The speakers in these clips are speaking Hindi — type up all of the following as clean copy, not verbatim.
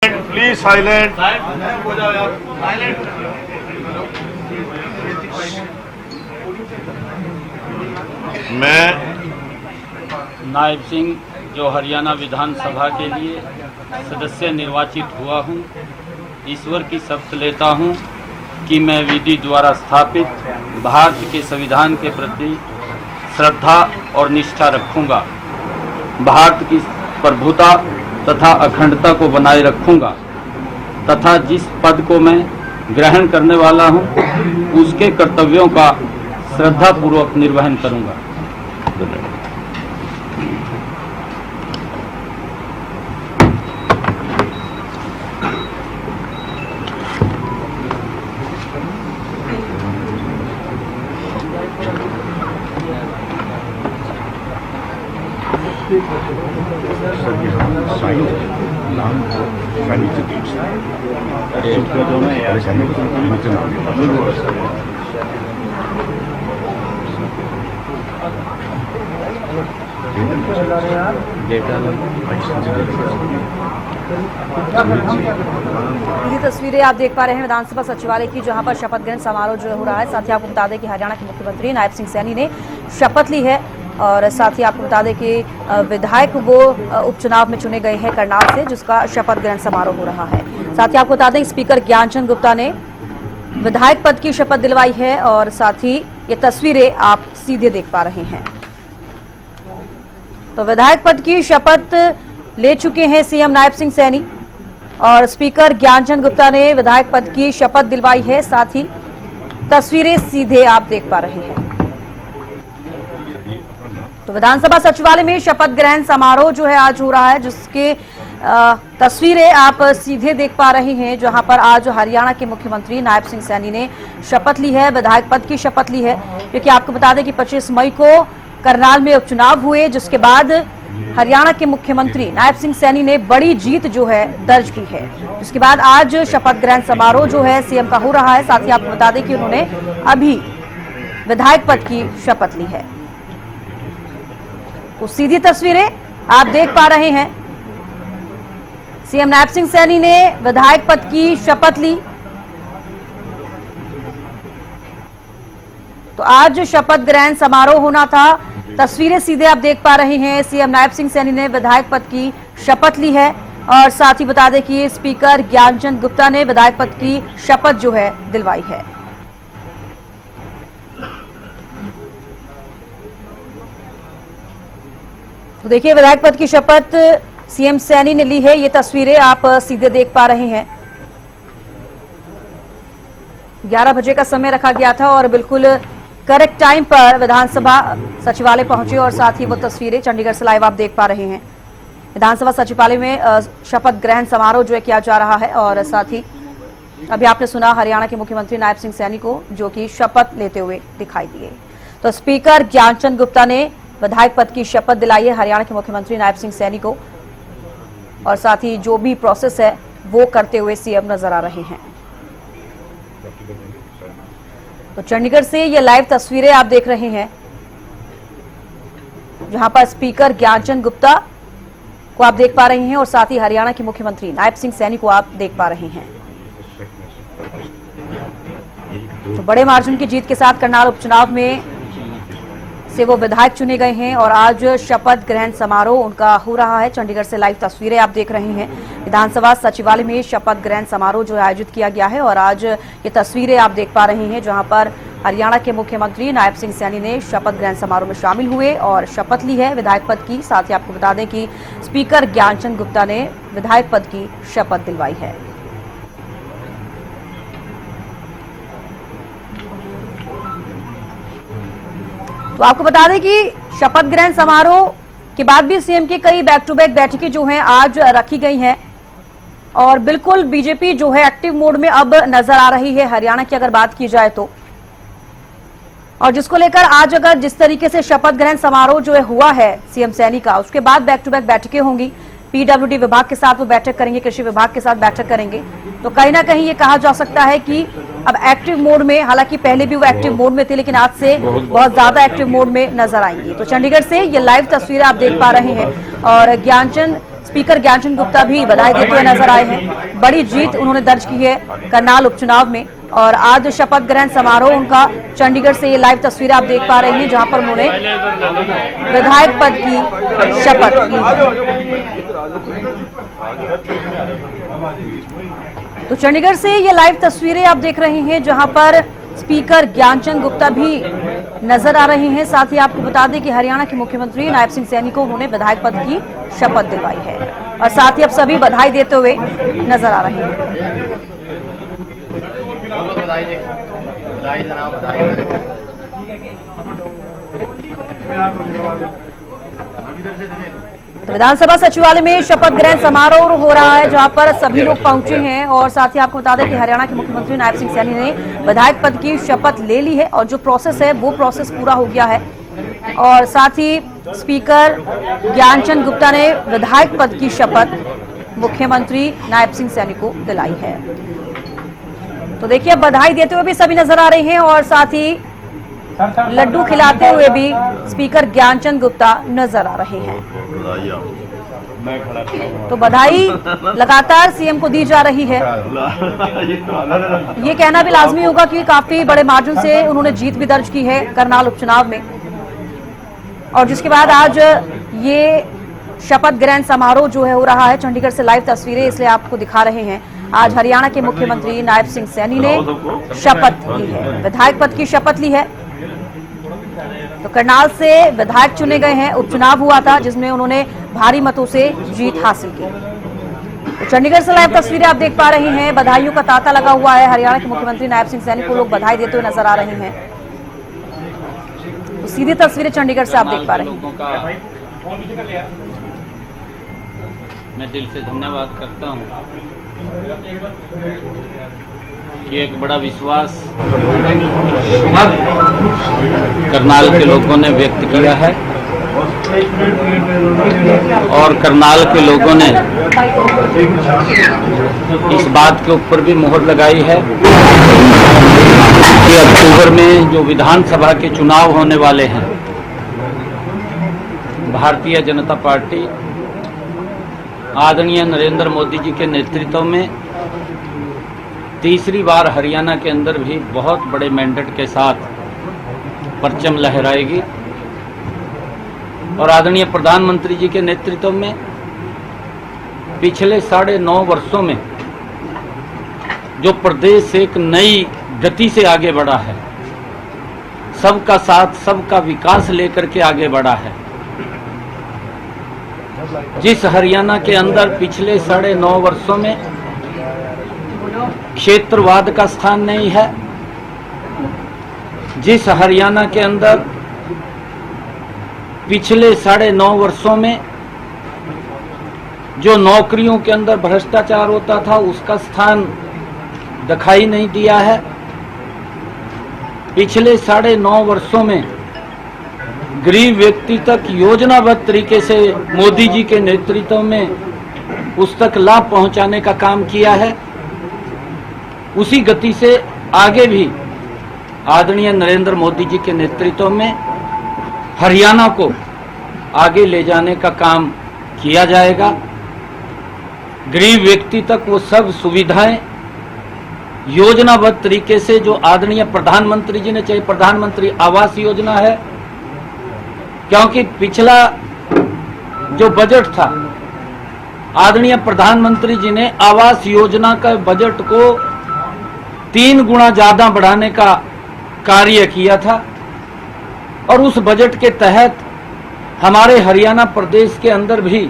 Please silent. मैं नायब सिंह जो हरियाणा विधानसभा के लिए सदस्य निर्वाचित हुआ हूं, ईश्वर की शपथ लेता हूं कि मैं विधि द्वारा स्थापित भारत के संविधान के प्रति श्रद्धा और निष्ठा रखूंगा, भारत की प्रभुता तथा अखंडता को बनाए रखूंगा तथा जिस पद को मैं ग्रहण करने वाला हूं उसके कर्तव्यों का श्रद्धापूर्वक निर्वहन करूंगा। ये तस्वीरें आप देख पा रहे हैं विधानसभा सचिवालय की, जहां पर शपथ ग्रहण समारोह जो हो रहा है। साथ ही आपको बता दें कि हरियाणा के मुख्यमंत्री नायब सिंह सैनी ने शपथ ली है और साथ ही आपको बता दें कि विधायक वो उपचुनाव में चुने गए हैं करनाल से, जिसका शपथ ग्रहण समारोह हो रहा है। साथ ही आपको बता दें स्पीकर ज्ञानचंद गुप्ता ने विधायक पद की शपथ दिलवाई है और साथ ही ये तस्वीरें आप सीधे देख पा रहे हैं। तो विधायक पद की शपथ ले चुके हैं सीएम नायब सिंह सैनी और स्पीकर ज्ञानचंद गुप्ता ने विधायक पद की शपथ दिलवाई है। साथ ही तस्वीरें सीधे आप देख पा रहे हैं। तो विधानसभा सचिवालय में शपथ ग्रहण समारोह जो है आज हो रहा है, जिसके तस्वीरें आप सीधे देख पा रहे हैं, जहां पर आज हरियाणा के मुख्यमंत्री नायब सिंह सैनी ने शपथ ली है, विधायक पद की शपथ ली है। क्योंकि आपको बता दें कि 25 मई को करनाल में उपचुनाव हुए, जिसके बाद हरियाणा के मुख्यमंत्री नायब सिंह सैनी ने बड़ी जीत जो है दर्ज की है। उसके बाद आज शपथ ग्रहण समारोह जो है सीएम का हो रहा है। साथ ही आपको बता दें कि उन्होंने अभी विधायक पद की शपथ ली है। तो सीधी तस्वीरें आप देख पा रहे हैं, सीएम नायब सिंह सैनी ने विधायक पद की शपथ ली। तो आज शपथ ग्रहण समारोह होना था। तस्वीरें सीधे आप देख पा रहे हैं, सीएम नायब सिंह सैनी ने विधायक पद की शपथ ली है और साथ ही बता दें कि स्पीकर ज्ञानचंद गुप्ता ने विधायक पद की शपथ जो है दिलवाई है। तो देखिए विधायक पद की शपथ सीएम सैनी ने ली है। ये तस्वीरें आप सीधे देख पा रहे हैं। 11 बजे का समय रखा गया था और बिल्कुल करेक्ट टाइम पर विधानसभा सचिवालय पहुंचे और साथ ही वो तस्वीरें चंडीगढ़ से लाइव आप देख पा रहे हैं। विधानसभा सचिवालय में शपथ ग्रहण समारोह जो है किया जा रहा है और साथ ही अभी आपने सुना हरियाणा के मुख्यमंत्री नायब सिंह सैनी को, जो कि शपथ लेते हुए दिखाई दिए। तो स्पीकर ज्ञानचंद गुप्ता ने विधायक पद की शपथ दिलाई है हरियाणा के मुख्यमंत्री नायब सिंह सैनी को और साथ ही जो भी प्रोसेस है वो करते हुए सीएम नजर आ रहे हैं। तो चंडीगढ़ से ये लाइव तस्वीरें आप देख रहे हैं, जहां पर स्पीकर ज्ञानचंद गुप्ता को आप देख पा रहे हैं और साथ ही हरियाणा के मुख्यमंत्री नायब सिंह सैनी को आप देख पा रहे हैं। तो बड़े मार्जिन की जीत के साथ करनाल उपचुनाव में से वो विधायक चुने गए हैं और आज शपथ ग्रहण समारोह उनका हो रहा है। चंडीगढ़ से लाइव तस्वीरें आप देख रहे हैं। विधानसभा सचिवालय में शपथ ग्रहण समारोह जो आयोजित किया गया है और आज ये तस्वीरें आप देख पा रहे हैं, जहां पर हरियाणा के मुख्यमंत्री नायब सिंह सैनी ने शपथ ग्रहण समारोह में शामिल हुए और शपथ ली है विधायक पद की। साथ ही आपको बता दें कि स्पीकर ज्ञानचंद गुप्ता ने विधायक पद की शपथ दिलवाई है। तो आपको बता दें कि शपथ ग्रहण समारोह के बाद भी सीएम की कई बैक टू बैक बैठकें जो हैं आज रखी गई हैं और बिल्कुल बीजेपी जो है एक्टिव मोड में अब नजर आ रही है हरियाणा की अगर बात की जाए तो। और जिसको लेकर आज अगर जिस तरीके से शपथ ग्रहण समारोह जो है हुआ है सीएम सैनी का, उसके बाद बैक टू बैक बैठकें होंगी। पीडब्ल्यूडी विभाग के साथ वो बैठक करेंगे, कृषि विभाग के साथ बैठक करेंगे। तो कहीं ना कहीं ये कहा जा सकता है कि अब एक्टिव मोड में, हालांकि पहले भी वो एक्टिव मोड में थे, लेकिन आज से बहुत ज्यादा एक्टिव मोड में नजर आएंगी। तो चंडीगढ़ से ये लाइव तस्वीरें आप देख पा रहे हैं और ज्ञानचंद स्पीकर ज्ञानचंद गुप्ता भी बधाई देते हुए नजर आए हैं। बड़ी जीत उन्होंने दर्ज की है करनाल उपचुनाव में और आज शपथ ग्रहण समारोह उनका चंडीगढ़ से ये लाइव तस्वीरें आप देख पा रहे हैं जहां पर उन्होंने विधायक पद की शपथ ली है। तो चंडीगढ़ से ये लाइव तस्वीरें आप देख रहे हैं जहां पर स्पीकर ज्ञानचंद गुप्ता भी नजर आ रहे हैं। साथ ही आपको बता दें कि हरियाणा के मुख्यमंत्री नायब सिंह सैनी को उन्होंने विधायक पद की शपथ दिलवाई है और साथ ही अब सभी बधाई देते हुए नजर आ रहे हैं। तो विधानसभा सचिवालय में शपथ ग्रहण समारोह हो रहा है जहां पर सभी लोग पहुंचे हैं और साथ ही आपको बता दें कि हरियाणा के मुख्यमंत्री नायब सिंह सैनी ने विधायक पद की शपथ ले ली है और जो प्रोसेस है वो प्रोसेस पूरा हो गया है और साथ ही स्पीकर ज्ञानचंद गुप्ता ने विधायक पद की शपथ मुख्यमंत्री नायब सिंह सैनी को दिलाई है। तो देखिए अब बधाई देते हुए भी सभी नजर आ रहे हैं और साथ ही लड्डू खिलाते हुए भी स्पीकर ज्ञानचंद गुप्ता नजर आ रहे हैं। तो बधाई लगातार सीएम को दी जा रही है। ये कहना भी लाजमी होगा कि काफी बड़े मार्जिन से उन्होंने जीत भी दर्ज की है करनाल उपचुनाव में और जिसके बाद आज ये शपथ ग्रहण समारोह जो है हो रहा है। चंडीगढ़ से लाइव तस्वीरें इसलिए आपको दिखा रहे हैं। आज हरियाणा के मुख्यमंत्री नायब सिंह सैनी ने शपथ ली है, विधायक पद की शपथ ली है। तो करनाल से विधायक चुने गए हैं। उपचुनाव हुआ था जिसमें उन्होंने भारी मतों से जीत हासिल की। तो चंडीगढ़ से लाइव तस्वीरें आप देख पा रहे हैं। बधाइयों का तांता लगा हुआ है। हरियाणा के मुख्यमंत्री नायब सिंह सैनी को लोग बधाई देते हुए नजर आ रहे हैं। तो सीधी तस्वीरें चंडीगढ़ से आप देख पा रहे हैं। मैं दिल से धन्यवाद करता हूं कि एक बड़ा विश्वास करनाल के लोगों ने व्यक्त किया है और करनाल के लोगों ने इस बात के ऊपर भी मोहर लगाई है कि अक्टूबर में जो विधानसभा के चुनाव होने वाले हैं, भारतीय जनता पार्टी आदरणीय नरेंद्र मोदी जी के नेतृत्व में तीसरी बार हरियाणा के अंदर भी बहुत बड़े मैंडेट के साथ परचम लहराएगी और आदरणीय प्रधानमंत्री जी के नेतृत्व में पिछले 9.5 वर्षों में जो प्रदेश एक नई गति से आगे बढ़ा है, सबका साथ सबका विकास लेकर के आगे बढ़ा है। जिस हरियाणा के अंदर पिछले 9.5 वर्षों में क्षेत्रवाद का स्थान नहीं है, जिस हरियाणा के अंदर पिछले 9.5 वर्षों में जो नौकरियों के अंदर भ्रष्टाचार होता था उसका स्थान दिखाई नहीं दिया है, पिछले 9.5 वर्षों में गरीब व्यक्ति तक योजनाबद्ध तरीके से मोदी जी के नेतृत्व में उस तक लाभ पहुंचाने का काम किया है, उसी गति से आगे भी आदरणीय नरेंद्र मोदी जी के नेतृत्व में हरियाणा को आगे ले जाने का काम किया जाएगा। गरीब व्यक्ति तक वो सब सुविधाएं योजनाबद्ध तरीके से जो आदरणीय प्रधानमंत्री जी ने, चाहे प्रधानमंत्री आवास योजना है, क्योंकि पिछला जो बजट था आदरणीय प्रधानमंत्री जी ने आवास योजना का बजट को 3 गुना ज्यादा बढ़ाने का कार्य किया था और उस बजट के तहत हमारे हरियाणा प्रदेश के अंदर भी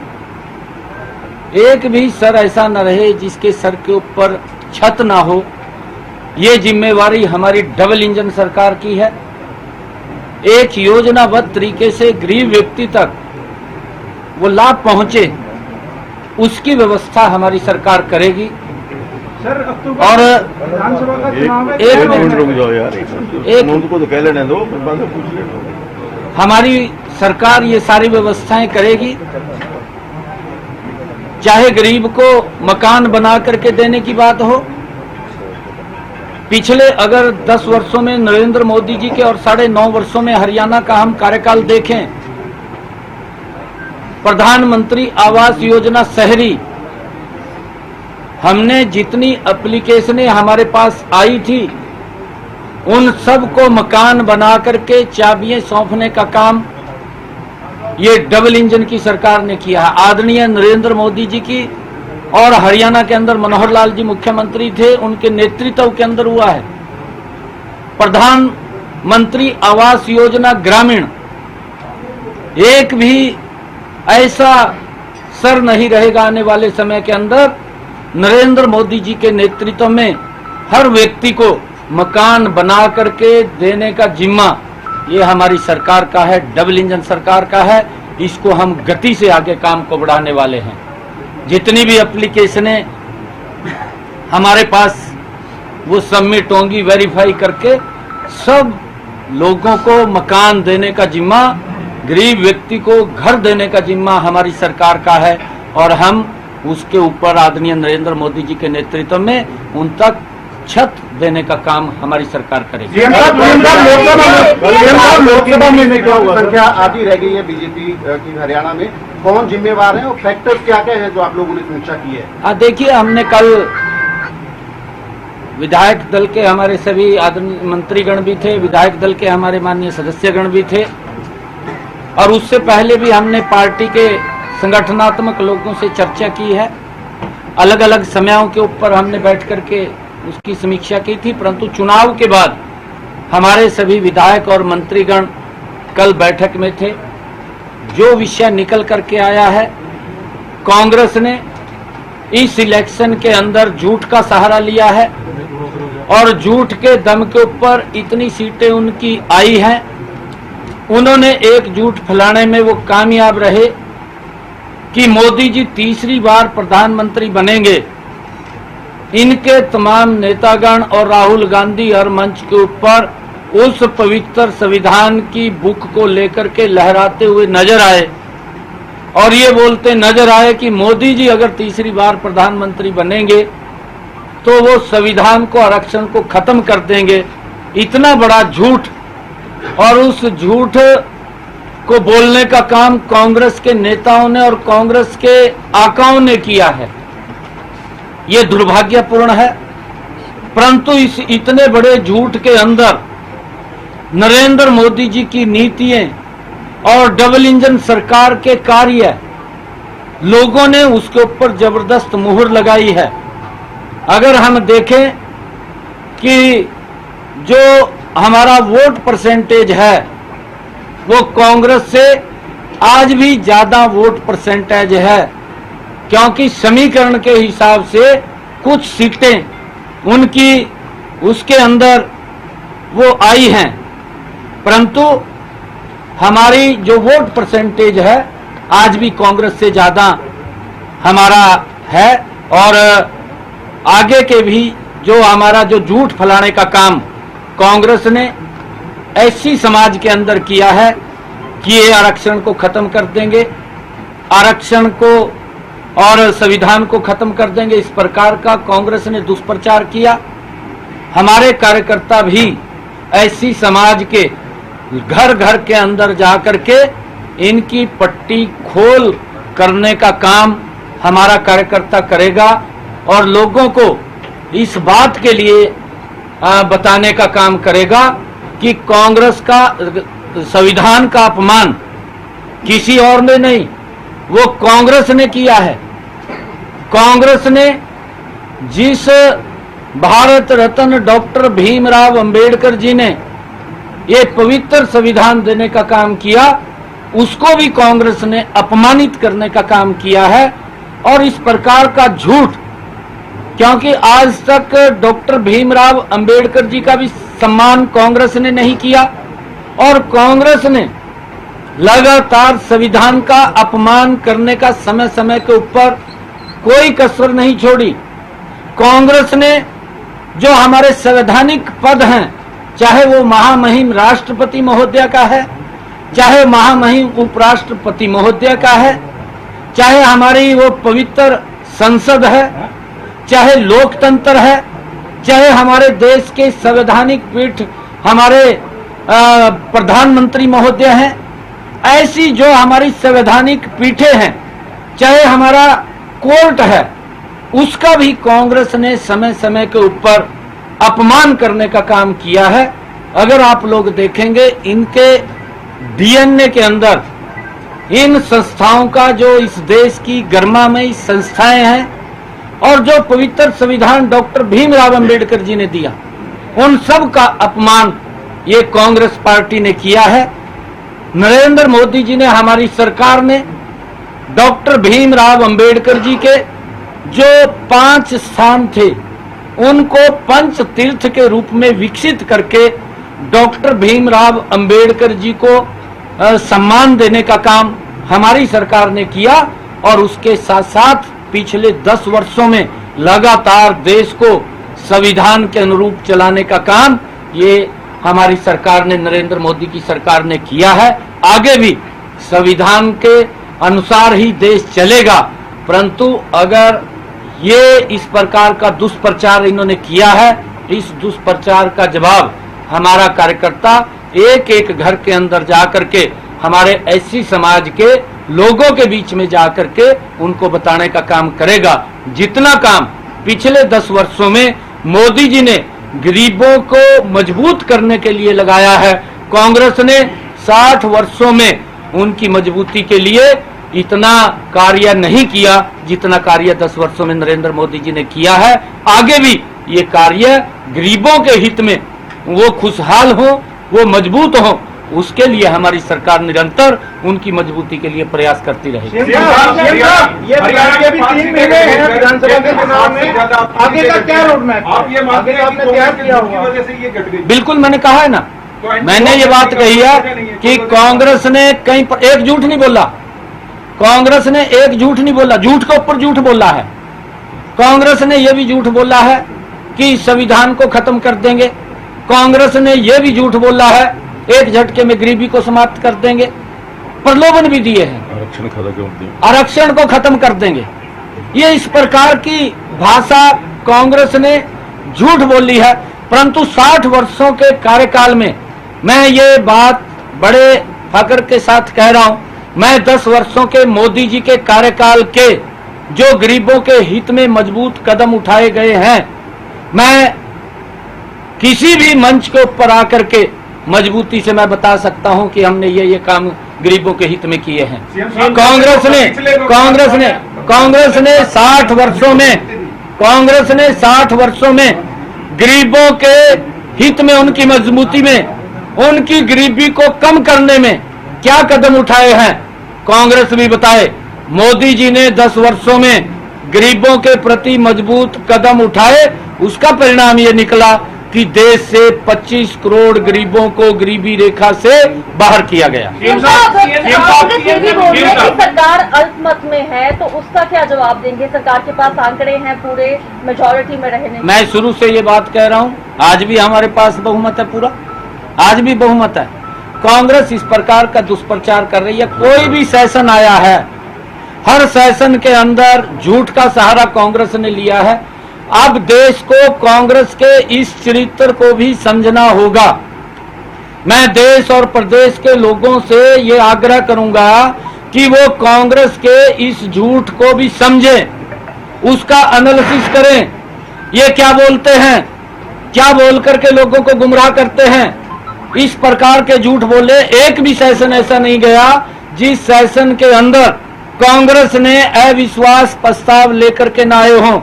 एक भी सर ऐसा न रहे जिसके सर के ऊपर छत ना हो। ये जिम्मेवारी हमारी डबल इंजन सरकार की है। एक योजनाबद्ध तरीके से गरीब व्यक्ति तक वो लाभ पहुंचे उसकी व्यवस्था हमारी सरकार करेगी। सर और विधानसभा का चुनाव है, एक मिनट रुक जाओ यार, एक उनको तो कह लेने दो, फिर बाद में पूछ लेना। हमारी सरकार ये सारी व्यवस्थाएं करेगी, चाहे गरीब को मकान बना करके देने की बात हो। पिछले अगर 10 वर्षों में नरेंद्र मोदी जी के और 9.5 वर्षों में हरियाणा का हम कार्यकाल देखें, प्रधानमंत्री आवास योजना शहरी, हमने जितनी एप्लीकेशनें हमारे पास आई थी उन सबको मकान बना करके चाबियां सौंपने का काम ये डबल इंजन की सरकार ने किया है। आदरणीय नरेंद्र मोदी जी की और हरियाणा के अंदर मनोहर लाल जी मुख्यमंत्री थे, उनके नेतृत्व के अंदर हुआ है। प्रधानमंत्री आवास योजना ग्रामीण, एक भी ऐसा सर नहीं रहेगा आने वाले समय के अंदर। नरेंद्र मोदी जी के नेतृत्व में हर व्यक्ति को मकान बना करके देने का जिम्मा ये हमारी सरकार का है, डबल इंजन सरकार का है। इसको हम गति से आगे काम को बढ़ाने वाले हैं। जितनी भी एप्लीकेशनें हमारे पास वो सबमिट होंगी, वेरीफाई करके सब लोगों को मकान देने का जिम्मा, गरीब व्यक्ति को घर देने का जिम्मा हमारी सरकार का है और हम उसके ऊपर आदरणीय नरेंद्र मोदी जी के नेतृत्व में उन तक छत देने का काम हमारी सरकार करेगी। लोकसभा में क्या हुआ? संख्या आधी रह गई है बीजेपी की हरियाणा में, कौन जिम्मेवार है और फैक्टर्स क्या क्या है जो आप लोगों ने समीक्षा की है? देखिए, हमने कल विधायक दल के हमारे सभी आदरणीय मंत्रीगण भी थे, विधायक दल के हमारे माननीय सदस्यगण भी थे और उससे पहले भी हमने पार्टी के संगठनात्मक लोगों से चर्चा की है। अलग अलग समयों के ऊपर हमने बैठ करके उसकी समीक्षा की थी, परंतु चुनाव के बाद हमारे सभी विधायक और मंत्रीगण कल बैठक में थे। जो विषय निकल करके आया है, कांग्रेस ने इस इलेक्शन के अंदर झूठ का सहारा लिया है और झूठ के दम के ऊपर इतनी सीटें उनकी आई हैं। उन्होंने एक झूठ फैलाने में वो कामयाब रहे कि मोदी जी तीसरी बार प्रधानमंत्री बनेंगे। इनके तमाम नेतागण और राहुल गांधी हर मंच के ऊपर उस पवित्र संविधान की बुक को लेकर के लहराते हुए नजर आए और ये बोलते नजर आए कि मोदी जी अगर तीसरी बार प्रधानमंत्री बनेंगे तो वो संविधान को, आरक्षण को खत्म कर देंगे। इतना बड़ा झूठ, और उस झूठ को बोलने का काम कांग्रेस के नेताओं ने और कांग्रेस के आकाओं ने किया है। ये दुर्भाग्यपूर्ण है, परंतु इस इतने बड़े झूठ के अंदर नरेंद्र मोदी जी की नीतियां और डबल इंजन सरकार के कार्य, लोगों ने उसके ऊपर जबरदस्त मुहर लगाई है। अगर हम देखें कि जो हमारा वोट परसेंटेज है वो कांग्रेस से आज भी ज्यादा वोट परसेंटेज है, क्योंकि समीकरण के हिसाब से कुछ सीटें उनकी उसके अंदर वो आई हैं, परंतु हमारी जो वोट परसेंटेज है आज भी कांग्रेस से ज्यादा हमारा है। और आगे के भी जो हमारा जो झूठ फैलाने का काम कांग्रेस ने ऐसी समाज के अंदर किया है कि ये आरक्षण को खत्म कर देंगे, आरक्षण को और संविधान को खत्म कर देंगे, इस प्रकार का कांग्रेस ने दुष्प्रचार किया। हमारे कार्यकर्ता भी ऐसी समाज के घर घर के अंदर जाकर के इनकी पट्टी खोल करने का काम हमारा कार्यकर्ता करेगा और लोगों को इस बात के लिए बताने का काम करेगा कि कांग्रेस का संविधान का अपमान किसी और ने नहीं, वो कांग्रेस ने किया है। कांग्रेस ने जिस भारत रत्न डॉक्टर भीमराव अंबेडकर जी ने ये पवित्र संविधान देने का काम किया, उसको भी कांग्रेस ने अपमानित करने का काम किया है। और इस प्रकार का झूठ, क्योंकि आज तक डॉक्टर भीमराव अंबेडकर जी का भी सम्मान कांग्रेस ने नहीं किया और कांग्रेस ने लगातार संविधान का अपमान करने का समय समय के ऊपर कोई कसर नहीं छोड़ी। कांग्रेस ने जो हमारे संवैधानिक पद हैं, चाहे वो महामहिम राष्ट्रपति महोदय का है, चाहे महामहिम उपराष्ट्रपति महोदय का है, चाहे हमारी वो पवित्र संसद है, चाहे लोकतंत्र है, चाहे हमारे देश के संवैधानिक पीठ हमारे प्रधानमंत्री महोदय हैं, ऐसी जो हमारी संवैधानिक पीठें हैं, चाहे हमारा कोर्ट है, उसका भी कांग्रेस ने समय समय के ऊपर अपमान करने का काम किया है। अगर आप लोग देखेंगे इनके डीएनए के अंदर इन संस्थाओं का, जो इस देश की गरिमामयी संस्थाएं हैं और जो पवित्र संविधान डॉक्टर भीमराव अंबेडकर जी ने दिया, उन सब का अपमान ये कांग्रेस पार्टी ने किया है। नरेंद्र मोदी जी ने, हमारी सरकार ने डॉक्टर भीमराव अंबेडकर जी के जो 5 स्थान थे उनको पंच तीर्थ के रूप में विकसित करके डॉक्टर भीमराव अंबेडकर जी को सम्मान देने का काम हमारी सरकार ने किया। और उसके साथ साथ पिछले 10 वर्षों में लगातार देश को संविधान के अनुरूप चलाने का काम ये हमारी सरकार ने, नरेंद्र मोदी की सरकार ने किया है। आगे भी संविधान के अनुसार ही देश चलेगा, परंतु अगर ये इस प्रकार का दुष्प्रचार इन्होंने किया है, इस दुष्प्रचार का जवाब हमारा कार्यकर्ता एक एक घर के अंदर जाकर के, हमारे एससी समाज के लोगों के बीच में जाकर के उनको बताने का काम करेगा। जितना काम पिछले 10 वर्षों में मोदी जी ने गरीबों को मजबूत करने के लिए लगाया है, कांग्रेस ने 60 वर्षों में उनकी मजबूती के लिए इतना कार्य नहीं किया जितना कार्य 10 वर्षों में नरेंद्र मोदी जी ने किया है। आगे भी ये कार्य गरीबों के हित में, वो खुशहाल हो, वो मजबूत हो, उसके लिए हमारी सरकार निरंतर उनकी मजबूती के लिए प्रयास करती रहेगी। ये अभी 3 महीने हैं विधानसभा के चुनाव में, आगे का क्या रोड मैप? आप ये मानते हैं आपने क्या किया होगा? वजह से ये घट गई। बिल्कुल, मैंने कहा है ना, मैंने ये बात कही है कि कांग्रेस ने कहीं पर एक झूठ नहीं बोला, कांग्रेस ने एक झूठ नहीं बोला, झूठ के ऊपर झूठ बोला है। कांग्रेस ने यह भी झूठ बोला है कि संविधान को खत्म कर देंगे, कांग्रेस ने यह भी झूठ बोला है एक झटके में गरीबी को समाप्त कर देंगे, प्रलोभन भी दिए हैं, आरक्षण को खत्म कर देंगे। ये इस प्रकार की भाषा कांग्रेस ने झूठ बोली है, परंतु 60 वर्षों के कार्यकाल में मैं ये बात बड़े फख्र के साथ कह रहा हूं, मैं 10 वर्षों के मोदी जी के कार्यकाल के जो गरीबों के हित में मजबूत कदम उठाए गए हैं, मैं किसी भी मंच के ऊपर आकर के मजबूती से मैं बता सकता हूं कि हमने ये काम गरीबों के हित में किए हैं। कांग्रेस ने 60 वर्षों में गरीबों के हित में, उनकी मजबूती में, उनकी गरीबी को कम करने में क्या कदम उठाए हैं, कांग्रेस भी बताए। मोदी जी ने 10 वर्षों में गरीबों के प्रति मजबूत कदम उठाए, उसका परिणाम ये निकला कि देश से 25 करोड़ गरीबों को गरीबी रेखा से बाहर किया गया। सरकार अल्पमत में है तो उसका क्या जवाब देंगे? सरकार के पास आंकड़े हैं पूरे मेजॉरिटी में रहने। मैं शुरू से ये बात कह रहा हूं, आज भी हमारे पास बहुमत है, पूरा आज भी बहुमत है। कांग्रेस इस प्रकार का दुष्प्रचार कर रही है। कोई भी सेशन आया है, हर सेशन के अंदर झूठ का सहारा कांग्रेस ने लिया है। अब देश को कांग्रेस के इस चरित्र को भी समझना होगा। मैं देश और प्रदेश के लोगों से ये आग्रह करूंगा कि वो कांग्रेस के इस झूठ को भी समझें, उसका एनालिसिस करें। ये क्या बोलते हैं, क्या बोल करके लोगों को गुमराह करते हैं, इस प्रकार के झूठ बोले। एक भी सेशन ऐसा नहीं गया जिस सेशन के अंदर कांग्रेस ने अविश्वास प्रस्ताव लेकर के न आए हों।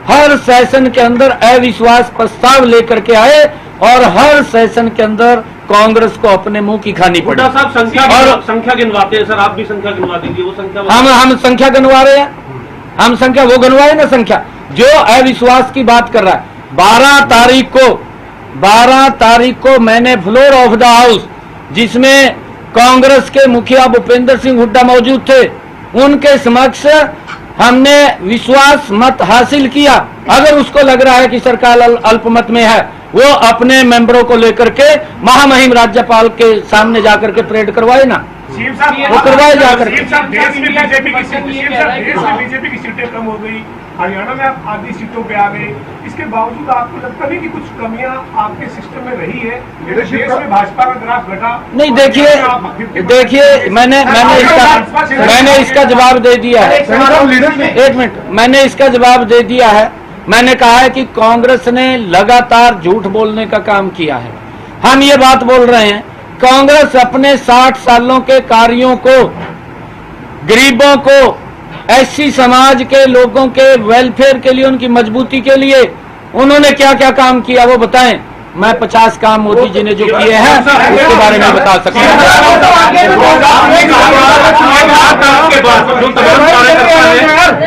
हर सेशन के अंदर अविश्वास प्रस्ताव लेकर के आए और हर सेशन के अंदर कांग्रेस को अपने मुंह की खानी पड़ी। साहब संख्या गिनवाते हैं सर, आप भी संख्या गिनवा दीजिए। वो संख्या हम संख्या गिनवा रहे हैं, हम संख्या वो गिनवाए ना। संख्या जो अविश्वास की बात कर रहा है, 12 तारीख को मैंने फ्लोर ऑफ द हाउस, जिसमें कांग्रेस के मुखिया भूपेंद्र सिंह हुड्डा मौजूद थे, उनके समक्ष हमने विश्वास मत हासिल किया। अगर उसको लग रहा है कि सरकार अल्पमत में है, वो अपने मेंबरों को लेकर के महामहिम राज्यपाल के सामने जाकर के परेड करवाए ना, वो करवाए जाकर। देश में बीजेपी की सीटें कम हो गई, हरियाणा में आप आधी सीटों पे आ गए, इसके बावजूद आपको लगता नहीं कि कुछ कमियां आपके सिस्टम में रही है? देश में भाजपा का ग्राफ घटा। नहीं, देखिए मैंने इसका जवाब दे दिया है। एक मिनट, मैंने इसका जवाब दे दिया है। मैंने कहा है कि कांग्रेस ने लगातार झूठ बोलने का काम किया है। हम ये बात बोल रहे हैं, कांग्रेस अपने 60 सालों के कार्यों को, गरीबों को, एससी समाज के लोगों के वेलफेयर के लिए, उनकी मजबूती के लिए उन्होंने क्या क्या काम किया वो बताएं। मैं 50 काम मोदी जी ने जो किए हैं उसके बारे में बता सकता हूं।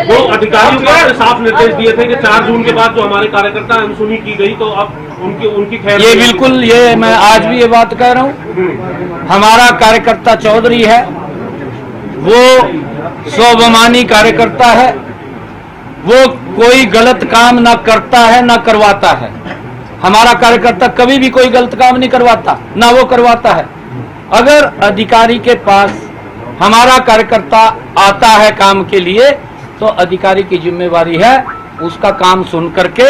वो अधिकारियों को साफ निर्देश दिए थे कि 4 जून के बाद जो हमारे कार्यकर्ता अनसुनी की गई तो अब उनकी खैर। ये बिल्कुल, ये मैं आज भी ये बात कह रहा हूं। हमारा कार्यकर्ता चौधरी है, वो स्वाभिमानी कार्यकर्ता है, वो कोई गलत काम ना करता है ना करवाता है। हमारा कार्यकर्ता कभी भी कोई गलत काम नहीं करवाता, ना वो करवाता है। अगर अधिकारी के पास हमारा कार्यकर्ता आता है काम के लिए तो अधिकारी की जिम्मेवारी है उसका काम सुन करके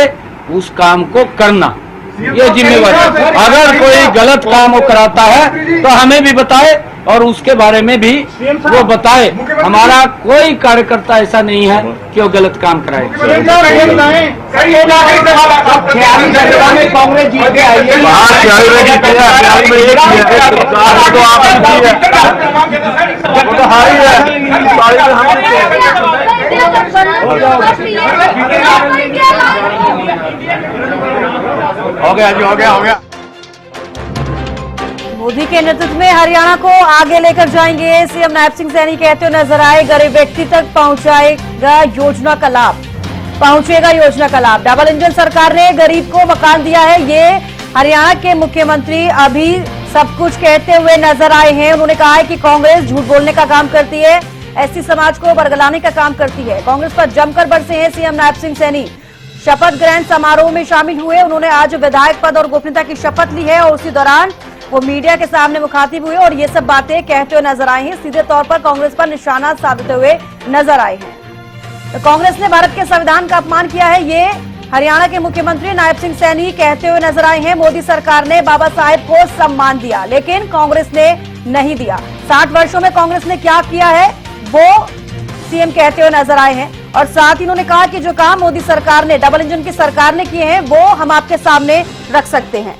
उस काम को करना, ये जिम्मेवारी। अगर कोई गलत काम वो कराता है तो हमें भी बताए और उसके बारे में भी वो बताए। हमारा कोई कार्यकर्ता ऐसा नहीं है कि वो गलत काम कराए। कांग्रेस जीत के आई है, हो गया जी, हो गया। मोदी के नेतृत्व में हरियाणा को आगे लेकर जाएंगे, सीएम नायब सिंह सैनी कहते हुए नजर आए। गरीब व्यक्ति तक पहुंचाएगा योजना का लाभ, पहुंचेगा योजना का लाभ। डबल इंजन सरकार ने गरीब को मकान दिया है, ये हरियाणा के मुख्यमंत्री अभी सब कुछ कहते हुए नजर आए हैं। उन्होंने कहा है कि कांग्रेस झूठ बोलने का काम करती है, एससी समाज को बरगलाने का काम करती है। कांग्रेस पर जमकर बरसे हैं सीएम नायब सिंह सैनी। शपथ ग्रहण समारोह में शामिल हुए, उन्होंने आज विधायक पद और गोपनीयता की शपथ ली है और उसी दौरान वो मीडिया के सामने मुखातिब हुए और ये सब बातें कहते हुए नजर आए हैं। सीधे तौर पर कांग्रेस पर निशाना साधते हुए नजर आए हैं। तो कांग्रेस ने भारत के संविधान का अपमान किया है, ये हरियाणा के मुख्यमंत्री नायब सिंह सैनी कहते हुए नजर आए हैं। मोदी सरकार ने बाबा साहेब को सम्मान दिया लेकिन कांग्रेस ने नहीं दिया। 60 वर्षों में कांग्रेस ने क्या किया है वो सीएम कहते हुए नजर आए हैं और साथ ही उन्होंने कहा कि जो काम मोदी सरकार ने, डबल इंजन की सरकार ने किए हैं वो हम आपके सामने रख सकते हैं।